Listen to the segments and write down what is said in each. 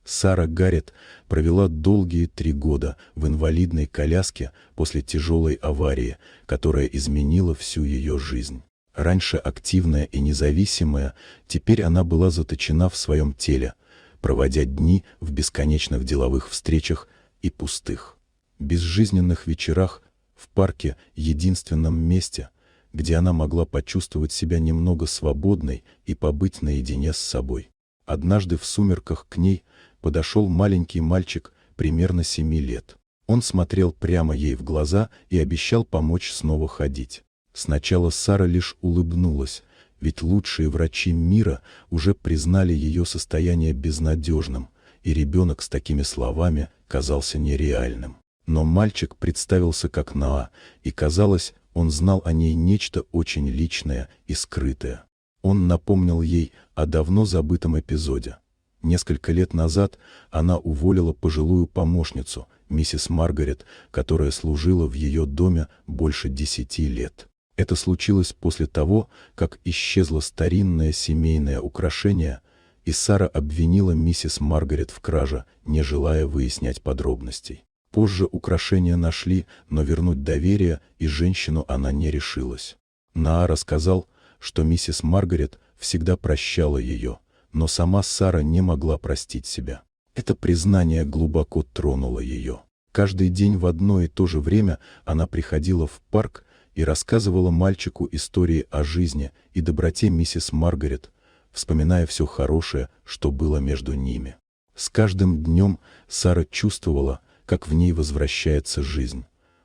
Сара Гаррет провела долгие 3 года в инвалидной коляске после тяжелой аварии, которая изменила всю ее жизнь. Раньше активная и независимая, теперь она была заточена в своем теле, проводя дни в бесконечных деловых встречах и пустых, безжизненных вечерах в парке, единственном месте, где она могла почувствовать себя немного свободной и побыть наедине с собой. Однажды в сумерках к ней подошел маленький мальчик примерно 7 лет. Он смотрел прямо ей в глаза и обещал помочь снова ходить. Сначала Сара лишь улыбнулась, ведь лучшие врачи мира уже признали ее состояние безнадежным, и ребенок с такими словами казался нереальным. Но мальчик представился как Ноа, и казалось, он знал о ней нечто очень личное и скрытое. Он напомнил ей о давно забытом эпизоде. Несколько лет назад она уволила пожилую помощницу, миссис Маргарет, которая служила в ее доме больше 10 лет. Это случилось после того, как исчезло старинное семейное украшение, и Сара обвинила миссис Маргарет в краже, не желая выяснять подробностей. Позже украшения нашли, но вернуть доверие и женщину она не решилась. Ноа рассказал, что миссис Маргарет всегда прощала ее, но сама Сара не могла простить себя. Это признание глубоко тронуло ее. Каждый день в одно и то же время она приходила в парк и рассказывала мальчику истории о жизни и доброте миссис Маргарет, вспоминая все хорошее, что было между ними. С каждым днем Сара чувствовала, как в ней возвращается жизнь.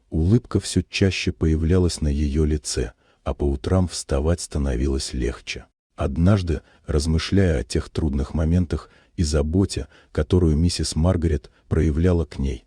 Улыбка все чаще появлялась на ее лице, а по утрам вставать становилось легче. Однажды, размышляя о тех трудных моментах и заботе, которую миссис Маргарет проявляла к ней,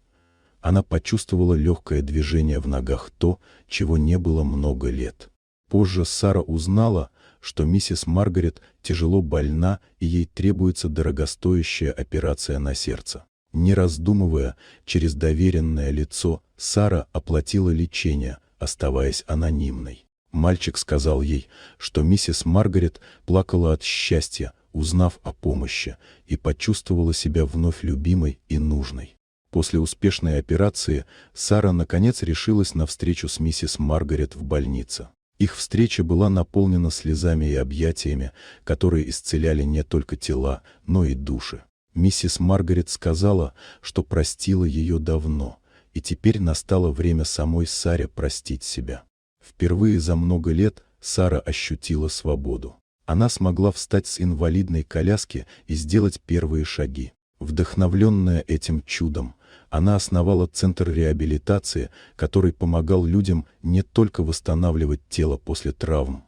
она почувствовала легкое движение в ногах, то, чего не было много лет. Позже Сара узнала, что миссис Маргарет тяжело больна и ей требуется дорогостоящая операция на сердце. Не раздумывая, через доверенное лицо Сара оплатила лечение, оставаясь анонимной. Мальчик сказал ей, что миссис Маргарет плакала от счастья, узнав о помощи, и почувствовала себя вновь любимой и нужной. После успешной операции Сара наконец решилась на встречу с миссис Маргарет в больнице. Их встреча была наполнена слезами и объятиями, которые исцеляли не только тела, но и души. Миссис Маргарет сказала, что простила ее давно, и теперь настало время самой Саре простить себя. Впервые за много лет Сара ощутила свободу. Она смогла встать с инвалидной коляски и сделать первые шаги. Вдохновленная этим чудом, она основала центр реабилитации, который помогал людям не только восстанавливать тело после травм,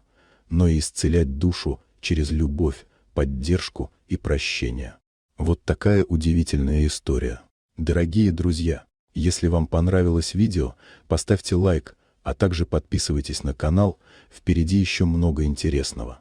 но и исцелять душу через любовь, поддержку и прощение. Вот такая удивительная история. Дорогие друзья, если вам понравилось видео, поставьте лайк, а также подписывайтесь на канал, впереди еще много интересного.